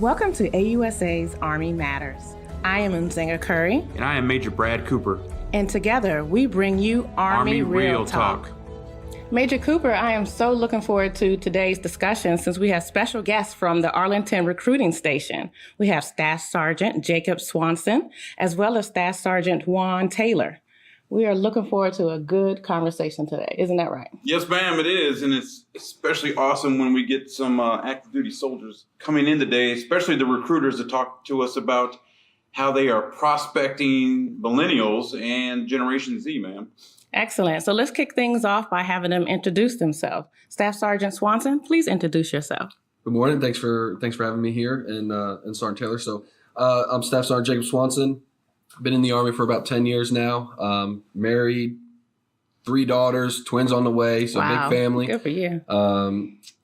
Welcome to AUSA's Army Matters. I am Mzinga Curry. And I am Major Brad Cooper. And together we bring you Army Real Talk. Major Cooper, I am so looking forward to today's discussion since we have special guests from the Arlington Recruiting Station. We have Staff Sergeant Jacob Swanson, as well as Staff Sergeant Juan Taylor. We are looking forward to a good conversation today. Isn't that right? Yes, ma'am, it is. And it's especially awesome when we get some active duty soldiers coming in today, especially the recruiters, to talk to us about how they are prospecting millennials and Generation Z, ma'am. Excellent. So let's kick things off by having them introduce themselves. Staff Sergeant Swanson, please introduce yourself. Good morning. Thanks for having me here, and Sergeant Taylor. So I'm Staff Sergeant Jacob Swanson. Been in the Army for about 10 years now. Married, 3 daughters, twins on the way, so wow. Big family. Good for you.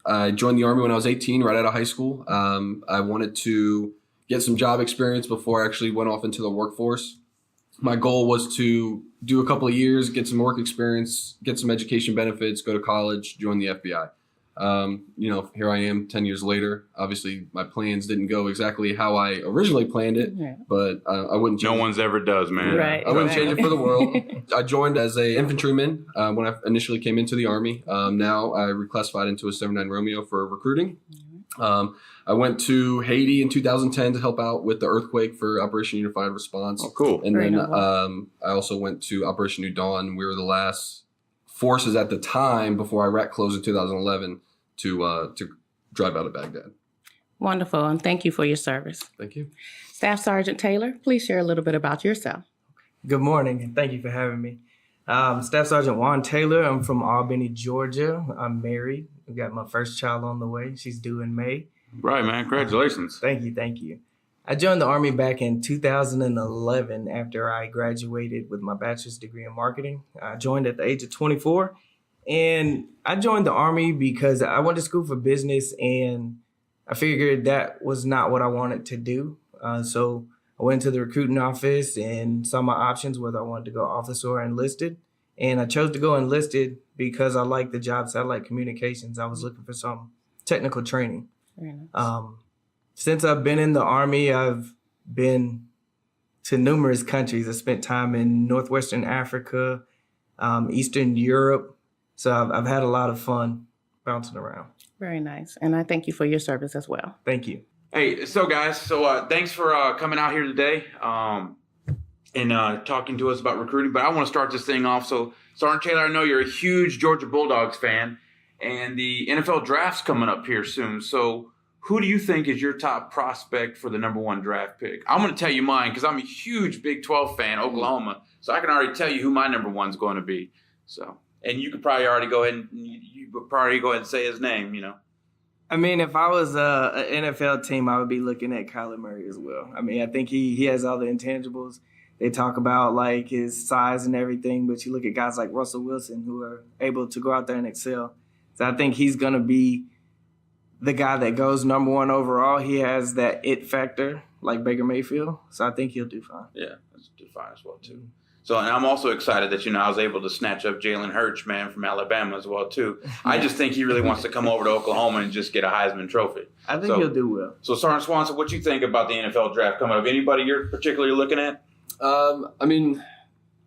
I joined the Army when I was 18, right out of high school. I wanted to get some job experience before I actually went off into the workforce. My goal was to do a couple of years, get some work experience, get some education benefits, go to college, join the FBI. Here I am 10 years later. Obviously, my plans didn't go exactly how I originally planned it, but I wouldn't change it. No one's ever does, man. Right, I wouldn't change it for the world. I joined as a infantryman when I initially came into the Army. Now I reclassified into a 79 Romeo for recruiting. I went to Haiti in 2010 to help out with the earthquake for Operation Unified Response. Oh, cool. And then I also went to Operation New Dawn. We were the last forces at the time before Iraq closed in 2011 to drive out of Baghdad. Wonderful, and thank you for your service. Thank you. Staff Sergeant Taylor, please share a little bit about yourself. Good morning, and thank you for having me. Staff Sergeant Juan Taylor. I'm from Albany, Georgia. I'm married. I've got my first child on the way. She's due in May. Right, man. Congratulations. Thank you. I joined the Army back in 2011 after I graduated with my bachelor's degree in marketing. I joined at the age of 24, and I joined the Army because I went to school for business, and I figured that was not what I wanted to do. So I went to the recruiting office and saw my options, whether I wanted to go officer or enlisted. And I chose to go enlisted because I like the job satellite communications. I was looking for some technical training. Very nice. Since I've been in the Army, I've been to numerous countries. I spent time in Northwestern Africa, Eastern Europe. So I've had a lot of fun bouncing around. Very nice. And I thank you for your service as well. Thank you. Hey, so guys, thanks for coming out here today and talking to us about recruiting. But I want to start this thing off. So, Sergeant Taylor, I know you're a huge Georgia Bulldogs fan, and the NFL draft's coming up here soon. So who do you think is your top prospect for the number 1 draft pick? I'm going to tell you mine because I'm a huge Big 12 fan, Oklahoma. So I can already tell you who my number 1's going to be. So, and you could probably already go ahead and say his name, you know. I mean, if I was an NFL team, I would be looking at Kyler Murray as well. I mean, I think he has all the intangibles. They talk about, like, his size and everything, but you look at guys like Russell Wilson who are able to go out there and excel. So I think he's going to be the guy that goes number 1 overall. He has that it factor like Baker Mayfield. So I think he'll do fine. Yeah, that's do fine as well, too. So, and I'm also excited that, I was able to snatch up Jalen Hurts, man, from Alabama as well, too. I just think he really wants to come over to Oklahoma and just get a Heisman Trophy. I think he'll do well. So, Sergeant Swanson, what you think about the NFL draft coming up? Anybody you're particularly looking at? I mean,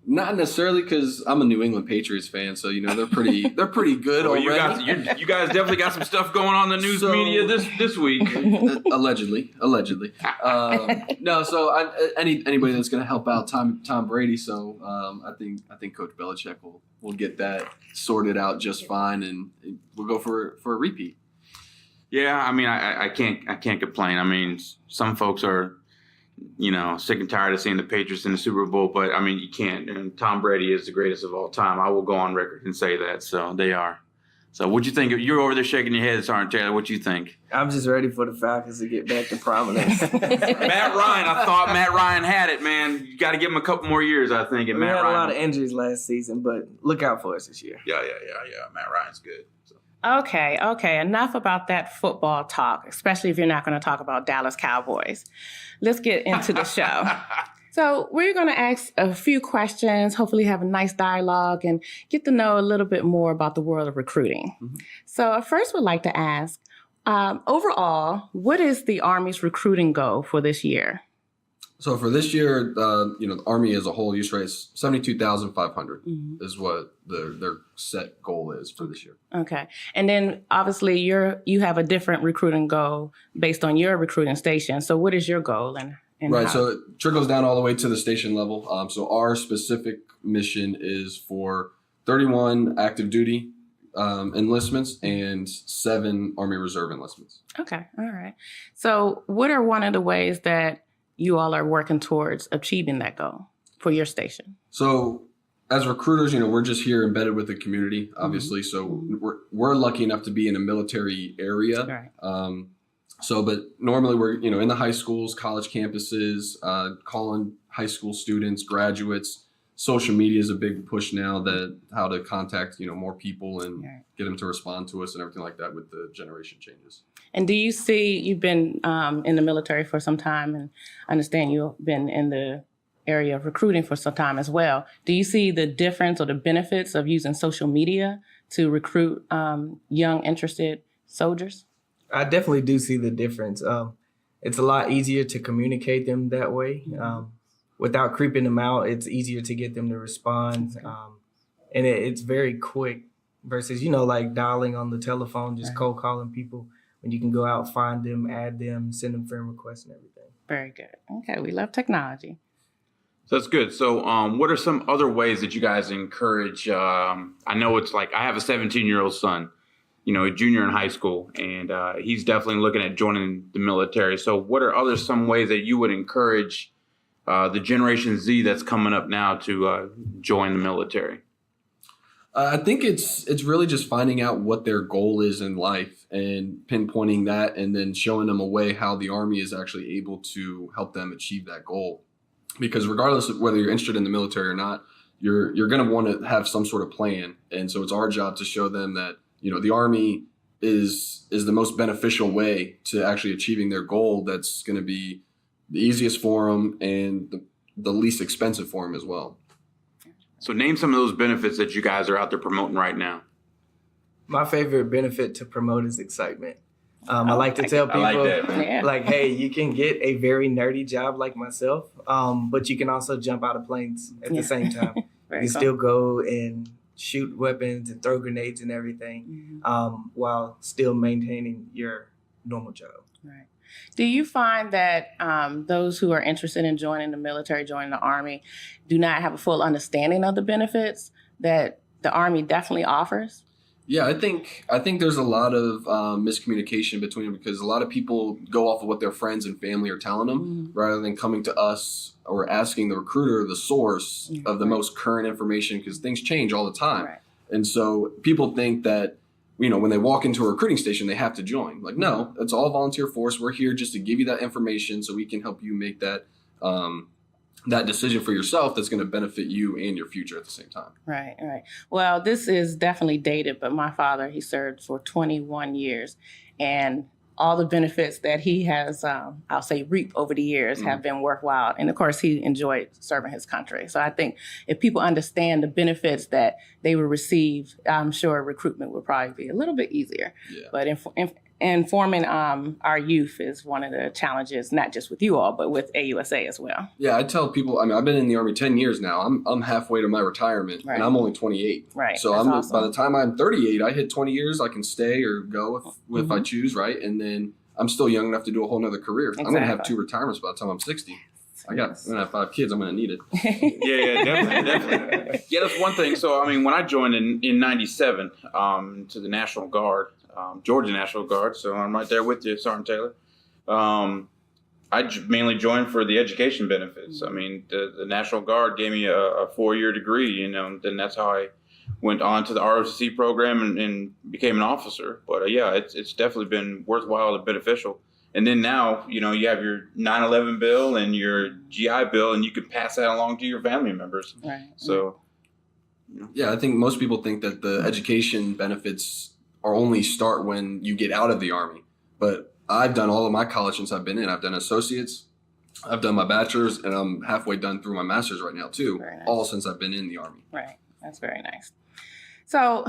not necessarily because I'm a New England Patriots fan, so they're pretty good Well, already. you guys definitely got some stuff going on in the news media this week. Allegedly. No, so anybody that's going to help out Tom Brady. So I think Coach Belichick will get that sorted out just fine, and we'll go for a repeat. Yeah, I mean, I can't complain. I mean, some folks are, sick and tired of seeing the Patriots in the Super Bowl, but I mean, you can't. And Tom Brady is the greatest of all time. I will go on record and say that. So they are. So what'd you think? You're over there shaking your head, Sergeant Taylor. What you think? I'm just ready for the Falcons to get back to prominence. Matt Ryan, I thought Matt Ryan had it, man. You got to give him a couple more years, I think. And we Matt had Ryan, a lot of injuries last season, but look out for us this year. Yeah. Matt Ryan's good. So. Okay. Enough about that football talk, especially if you're not going to talk about Dallas Cowboys. Let's get into the show. So we're going to ask a few questions, hopefully have a nice dialogue and get to know a little bit more about the world of recruiting. Mm-hmm. So first we'd like to ask, Overall, what is the Army's recruiting goal for this year? So for this year, the Army as a whole use rate is 72,500 is what their set goal is for this year. Okay. And then obviously you have a different recruiting goal based on your recruiting station. So what is your goal and Right. how? So it trickles down all the way to the station level. So our specific mission is for 31 active duty enlistments and 7 Army Reserve enlistments. Okay. All right. So what are one of the ways that you all are working towards achieving that goal for your station? So as recruiters, we're just here embedded with the community, obviously. So we're lucky enough to be in a military area. Right. But normally we're, in the high schools, college campuses, calling high school students, graduates. Social media is a big push now that how to contact, more people and get them to respond to us and everything like that with the generation changes. And do you see, you've been in the military for some time and understand you've been in the area of recruiting for some time as well. Do you see the difference or the benefits of using social media to recruit young, interested soldiers? I definitely do see the difference. It's a lot easier to communicate them that way. Without creeping them out, it's easier to get them to respond. And it's very quick versus, like dialing on the telephone, just cold calling people. When you can go out, find them, add them, send them friend requests and everything. Very good. Okay, we love technology. So that's good. So what are some other ways that you guys encourage? I know it's like I have a 17-year-old son, a junior in high school, and he's definitely looking at joining the military. So what are some ways that you would encourage the Generation Z that's coming up now to join the military? I think it's really just finding out what their goal is in life and pinpointing that and then showing them a way how the Army is actually able to help them achieve that goal. Because regardless of whether you're interested in the military or not, you're going to want to have some sort of plan. And so it's our job to show them that, the Army is the most beneficial way to actually achieving their goal. That's going to be the easiest for them and the least expensive for them as well. So name some of those benefits that you guys are out there promoting right now. My favorite benefit to promote is excitement. I like to tell people, like, hey, you can get a very nerdy job like myself, but you can also jump out of planes at the same time. You still go and shoot weapons and throw grenades and everything while still maintaining your normal job. Right. Do you find that those who are interested in joining the military, joining the Army, do not have a full understanding of the benefits that the Army definitely offers? Yeah, I think there's a lot of miscommunication between them because a lot of people go off of what their friends and family are telling them rather than coming to us or asking the recruiter the source of the most current information because things change all the time. Right. And so people think that, when they walk into a recruiting station, they have to join. Like, no, it's all volunteer force. We're here just to give you that information so we can help you make that that decision for yourself that's going to benefit you and your future at the same time. Right, right. Well, this is definitely dated, but my father, he served for 21 years. And all the benefits that he has, I'll say, reaped over the years have been worthwhile. And of course, he enjoyed serving his country. So I think if people understand the benefits that they will receive, I'm sure recruitment will probably be a little bit easier. Yeah. But informing our youth is one of the challenges, not just with you all, but with AUSA as well. Yeah, I tell people, I've been in the Army 10 years now. I'm halfway to my retirement, and I'm only 28. Right. So awesome. By the time I'm 38, I hit 20 years. I can stay or go if I choose, right? And then I'm still young enough to do a whole nother career. Exactly. I'm going to have 2 retirements by the time I'm 60. I'm going to have 5 kids. I'm going to need it. Yeah, definitely. Yeah, that's one thing. So, when I joined in 97 to the National Guard, Georgia National Guard, so I'm right there with you, Sergeant Taylor. I mainly joined for the education benefits. The National Guard gave me a 4-year degree, then that's how I went on to the ROTC program and became an officer. But it's definitely been worthwhile and beneficial. And then now, you have your 9/11 bill and your GI bill, and you can pass that along to your family members. Right. So, yeah, I think most people think that the education benefits are only start when you get out of the Army. But I've done all of my college since I've been in. I've done associates, I've done my bachelor's, and I'm halfway done through my master's right now too. Very nice. All since I've been in the Army. Right. That's very nice. So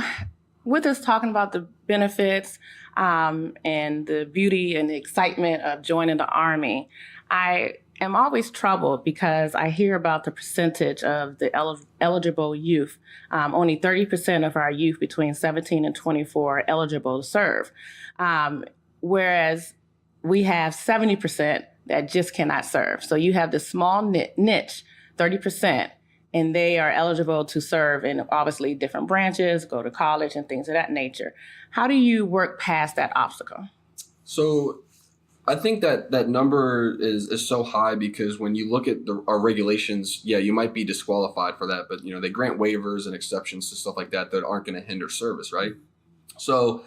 with us talking about the benefits, and the beauty and the excitement of joining the Army, I am always troubled because I hear about the percentage of the eligible youth. Only 30% of our youth between 17 and 24 are eligible to serve, whereas we have 70% that just cannot serve. So you have this small niche, 30%, and they are eligible to serve in obviously different branches, go to college and things of that nature. How do you work past that obstacle? So I think that number is so high because when you look at our regulations, yeah, you might be disqualified for that, but they grant waivers and exceptions to stuff like that aren't going to hinder service, right? So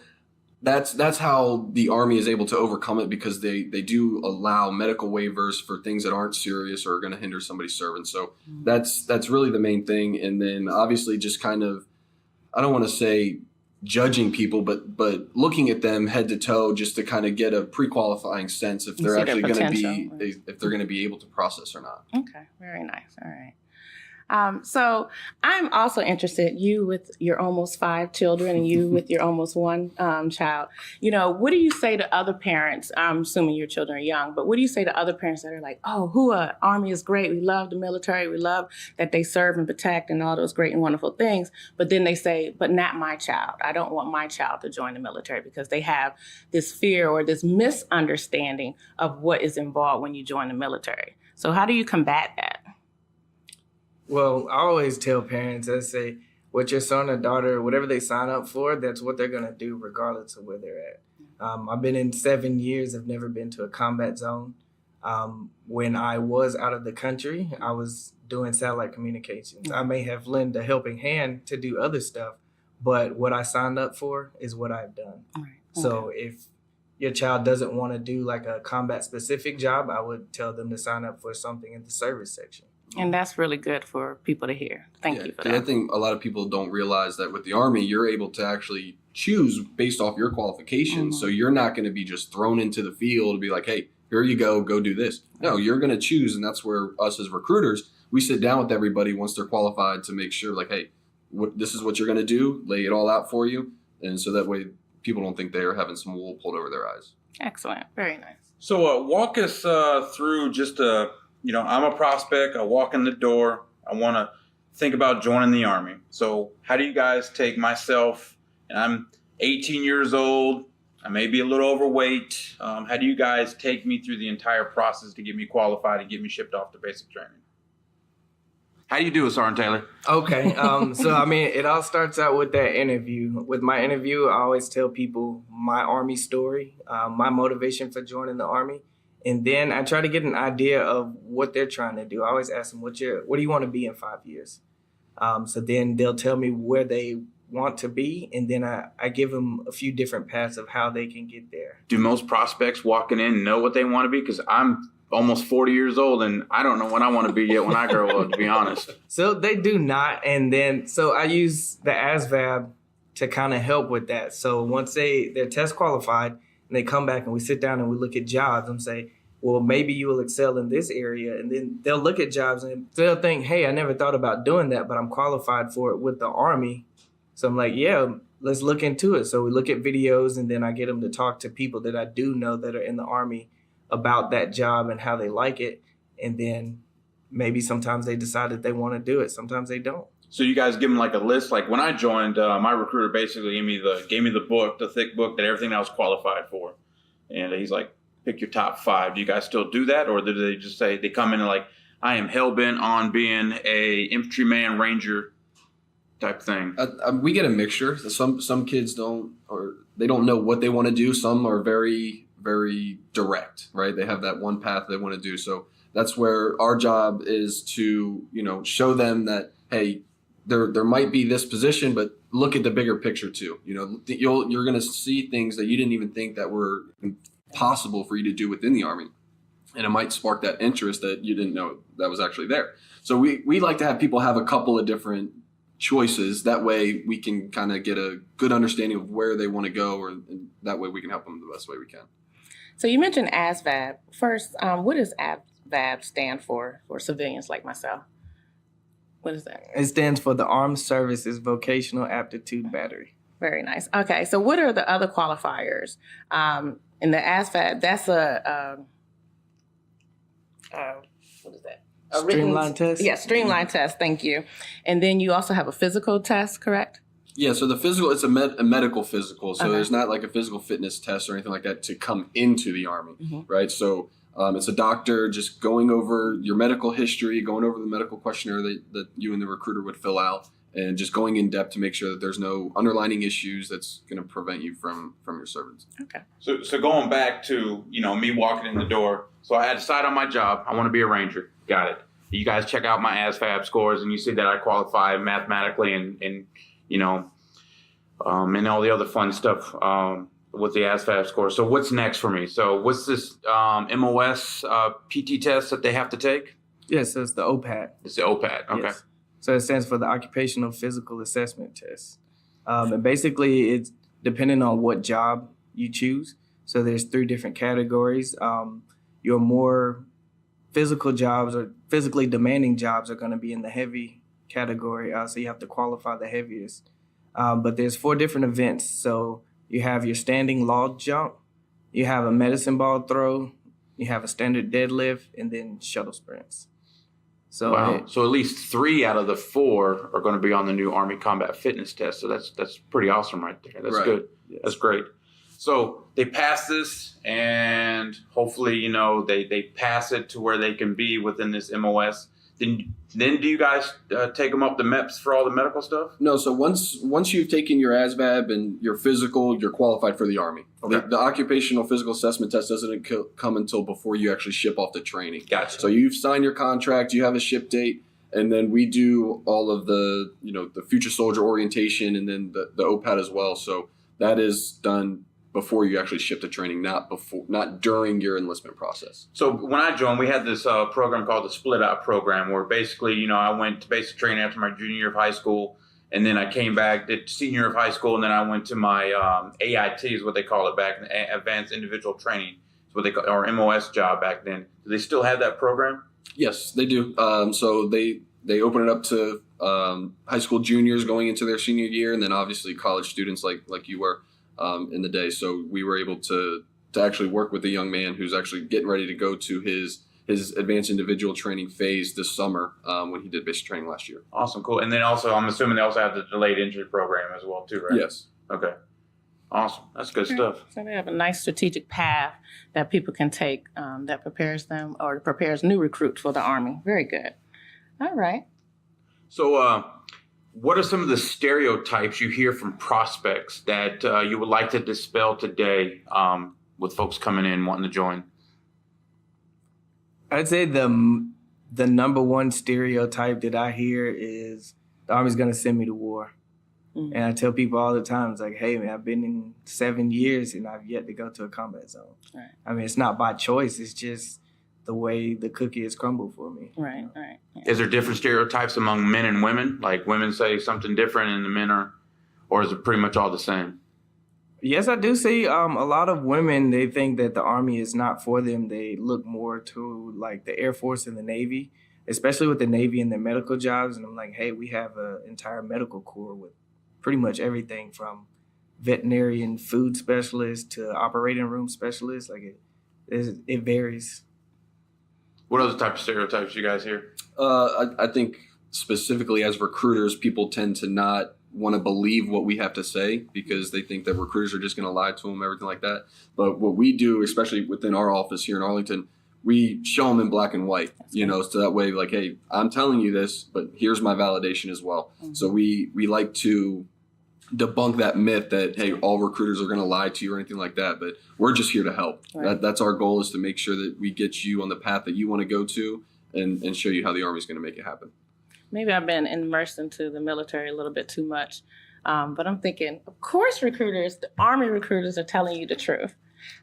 that's how the Army is able to overcome it, because they do allow medical waivers for things that aren't serious or are going to hinder somebody's service. So that's really the main thing. And then obviously just kind of, I don't want to say judging people, but looking at them head to toe just to kind of get a pre-qualifying sense if they're actually going to be, if they're going to be able to process or not. Okay, very nice. All right. So I'm also interested, you with your almost 5 children and you with your almost 1 child, what do you say to other parents? I'm assuming your children are young, but what do you say to other parents that are like, oh, Army is great. We love the military. We love that they serve and protect and all those great and wonderful things. But then they say, but not my child. I don't want my child to join the military, because they have this fear or this misunderstanding of what is involved when you join the military. So how do you combat that? Well, I always tell parents, I say, what your son or daughter, whatever they sign up for, that's what they're going to do regardless of where they're at. I've been in 7 years. I've never been to a combat zone. When I was out of the country, I was doing satellite communications. I may have lent a helping hand to do other stuff, but what I signed up for is what I've done. Right. Okay. So if your child doesn't want to do like a combat specific job, I would tell them to sign up for something in the service section. And that's really good for people to hear. Thank you for that. I think a lot of people don't realize that with the Army, you're able to actually choose based off your qualifications. Mm-hmm. So you're not going to be just thrown into the field and be like, hey, here you go do this. No, you're going to choose. And that's where us as recruiters, we sit down with everybody once they're qualified to make sure like, hey, this is what you're going to do, lay it all out for you. And so that way people don't think they are having some wool pulled over their eyes. Excellent. Very nice. So walk us through just I'm a prospect. I walk in the door. I want to think about joining the Army. So how do you guys take myself, and I'm 18 years old, I may be a little overweight. How do you guys take me through the entire process to get me qualified and get me shipped off to basic training? How do you do it, Sergeant Taylor? Okay. It all starts out with that interview. With my interview, I always tell people my Army story, my motivation for joining the Army. And then I try to get an idea of what they're trying to do. I always ask them, what do you want to be in 5 years? So then they'll tell me where they want to be. And then I give them a few different paths of how they can get there. Do most prospects walking in know what they want to be? Because I'm almost 40 years old and I don't know what I want to be yet when I grow up, to be honest. So they do not. And then, so I use the ASVAB to kind of help with that. So once they're test qualified and they come back and we sit down and we look at jobs and say, well, maybe you will excel in this area. And then they'll look at jobs and they'll think, hey, I never thought about doing that, but I'm qualified for it with the Army. So I'm like, yeah, let's look into it. So we look at videos and then I get them to talk to people that I do know that are in the Army about that job and how they like it. And then maybe sometimes they decide that they want to do it. Sometimes they don't. So you guys give them like a list. Like when I joined, my recruiter basically gave me the book, the thick book that everything I was qualified for. And he's like, pick your top 5. Do you guys still do that? Or do they just say they come in and like, I am hell-bent on being a infantryman, ranger type thing? We get a mixture. Some kids don't know what they want to do. Some are very, very direct, right? They have that one path they want to do. So that's where our job is to, show them that, hey, there might be this position, but look at the bigger picture too. You're going to see things that you didn't even think that were possible for you to do within the Army. And it might spark that interest that you didn't know that was actually there. So we like to have people have a couple of different choices. That way we can kind of get a good understanding of where they want to go, and that way we can help them the best way we can. So you mentioned ASVAB. First, what does ASVAB stand for civilians like myself? What is that? It stands for the Armed Services Vocational Aptitude Battery. Very nice. Okay, so what are the other qualifiers? In the ASVAB, that's what is that? A Streamline test? Yeah, streamline test. Thank you. And then you also have a physical test, correct? Yeah, so the physical, it's a medical physical. So Okay. there's not like a physical fitness test or anything like that to come into the Army, right? So it's a doctor just going over your medical history, going over the medical questionnaire that you and the recruiter would fill out, and just going in depth to make sure that there's no underlining issues that's going to prevent you from your service. Okay. So going back to, me walking in the door. So I had decided on my job. I want to be a Ranger. Got it. You guys check out my ASVAB scores and you see that I qualify mathematically and and all the other fun stuff with the ASVAB score. So what's next for me? So what's this MOS PT test that they have to take? Yes, so it's the OPAT. It's the OPAT. Okay. Yes. So it stands for the Occupational Physical Assessment Test. And basically, it's depending on what job you choose. So there's 3 different categories. Your more physical jobs or physically demanding jobs are going to be in the heavy category. So you have to qualify the heaviest. But there's 4 different events. So you have your standing log jump, you have a medicine ball throw, you have a standard deadlift, and then shuttle sprints. So Wow. So at least 3 out of the 4 are going to be on the new Army Combat Fitness Test. So that's pretty awesome right there. That's Right. good. Yes. That's great. So they pass this, and hopefully, they pass it to where they can be within this MOS. Then do you guys take them up the MEPS for all the medical stuff? No, so once you've taken your ASVAB and your physical, you're qualified for the Army. Okay. The occupational physical assessment test doesn't come until before you actually ship off to training. Gotcha. So you've signed your contract, you have a ship date, and then we do all of the the future soldier orientation and then the OPAT as well. So that is done before you actually ship to training, not during your enlistment process. So when I joined, we had this program called the Split Out program, where basically, I went to basic training after my junior year of high school, and then I came back, did senior year of high school, and then I went to my AIT is what they call it back, Advanced Individual Training, is what they call, or MOS job back then. Do they still have that program? Yes, they do. So they open it up to high school juniors going into their senior year, and then obviously college students like you were in the day. So we were able to actually work with a young man who's actually getting ready to go to his advanced individual training phase this summer when he did basic training last year. Awesome, cool. And then also, I'm assuming they also have the delayed entry program as well too, right? Yes. Okay. Awesome. That's good stuff. So they have a nice strategic path that people can take that prepares them or prepares new recruits for the Army. Very good. All right. So what are some of the stereotypes you hear from prospects that you would like to dispel today with folks coming in wanting to join? I'd say the number one stereotype that I hear is the Army's going to send me to war. Mm-hmm. And I tell people all the time, it's like, hey, man, I've been in 7 years and I've yet to go to a combat zone. Right. I mean, it's not by choice. It's just the way the cookie is crumbled for me. Right. Yeah. Is there different stereotypes among men and women? Like women say something different and the men are, or is it pretty much all the same? Yes, I do see a lot of women, they think that the Army is not for them. They look more to like the Air Force and the Navy, especially with the Navy and their medical jobs. And I'm like, hey, we have an entire medical corps with pretty much everything from veterinarian food specialist to operating room specialist. Like it varies. What other type of stereotypes you guys hear? I think specifically as recruiters, people tend to not want to believe what we have to say because they think that recruiters are just going to lie to them, everything like that. But what we do, especially within our office here in Arlington, we show them in black and white, so that way, like, hey, I'm telling you this, but here's my validation as well. Mm-hmm. So we like to debunk that myth that, hey, all recruiters are going to lie to you or anything like that, but we're just here to help. Right. That's our goal, is to make sure that we get you on the path that you want to go to and show you how the Army is going to make it happen. Maybe I've been immersed into the military a little bit too much, but I'm thinking, of course, the Army recruiters are telling you the truth.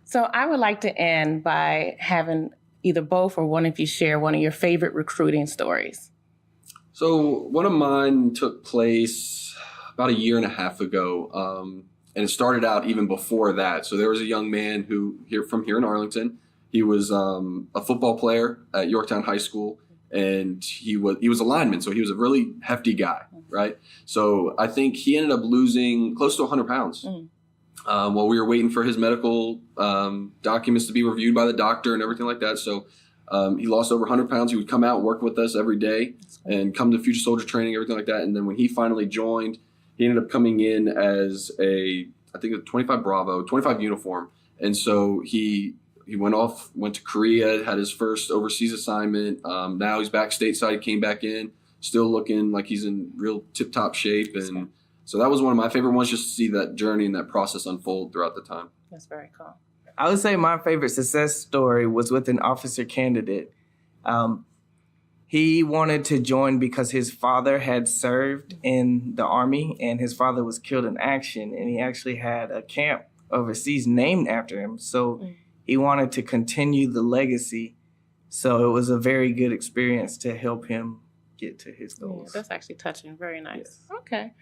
So I would like to end by having either both or one of you share one of your favorite recruiting stories. So one of mine took place about 1.5 years ago, and it started out even before that. So there was a young man from here in Arlington. He was a football player at Yorktown High School, and he was a lineman, so he was a really hefty guy, right? So I think he ended up losing close to 100 pounds while we were waiting for his medical documents to be reviewed by the doctor and everything like that. So he lost over 100 pounds. He would come out and work with us every day and come to future soldier training, everything like that. And then when he finally joined, he ended up coming in as a 25 Bravo, 25 uniform. And so he went to Korea, had his first overseas assignment. Now he's back stateside, came back in, still looking like he's in real tip-top shape. And so that was one of my favorite ones, just to see that journey and that process unfold throughout the time. That's very cool. I would say my favorite success story was with an officer candidate. He wanted to join because his father had served in the Army and his father was killed in action, and he actually had a camp overseas named after him. So he wanted to continue the legacy. So it was a very good experience to help him get to his goals. Yeah, that's actually touching. Very nice. Yes. Okay.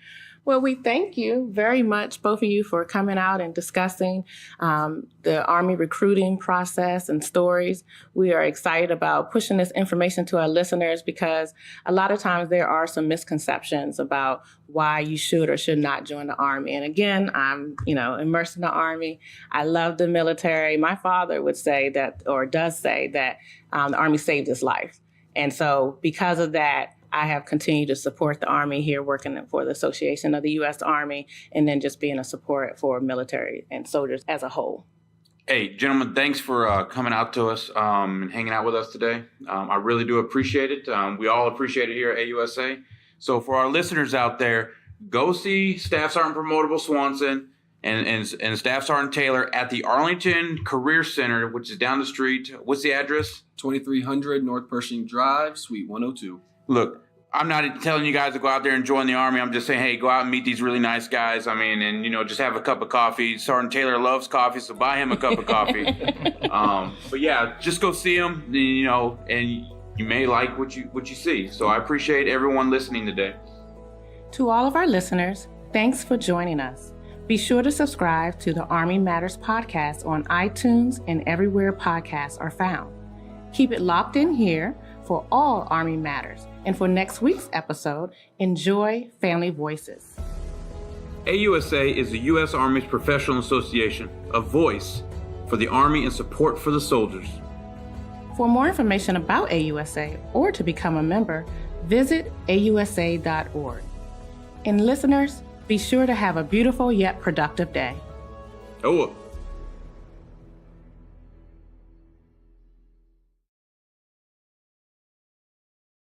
Well, we thank you very much, both of you, for coming out and discussing the Army recruiting process and stories. We are excited about pushing this information to our listeners because a lot of times there are some misconceptions about why you should or should not join the Army. And again, I'm, immersed in the Army. I love the military. My father would say that, or does say that, the Army saved his life. And so because of that, I have continued to support the Army here, working for the Association of the U.S. Army, and then just being a support for military and soldiers as a whole. Hey, gentlemen, thanks for coming out to us and hanging out with us today. I really do appreciate it. We all appreciate it here at AUSA. So for our listeners out there, go see Staff Sergeant Promotable Swanson and Staff Sergeant Taylor at the Arlington Career Center, which is down the street. What's the address? 2300 North Pershing Drive, Suite 102. Look, I'm not telling you guys to go out there and join the Army. I'm just saying, hey, go out and meet these really nice guys. I mean, and, just have a cup of coffee. Sergeant Taylor loves coffee, so buy him a cup of coffee. But yeah, just go see him, and you may like what you see. So I appreciate everyone listening today. To all of our listeners, thanks for joining us. Be sure to subscribe to the Army Matters podcast on iTunes and everywhere podcasts are found. Keep it locked in here for all Army Matters. And for next week's episode, enjoy Family Voices. AUSA is the U.S. Army's professional association, a voice for the Army and support for the soldiers. For more information about AUSA or to become a member, visit ausa.org. And listeners, be sure to have a beautiful yet productive day. Oh,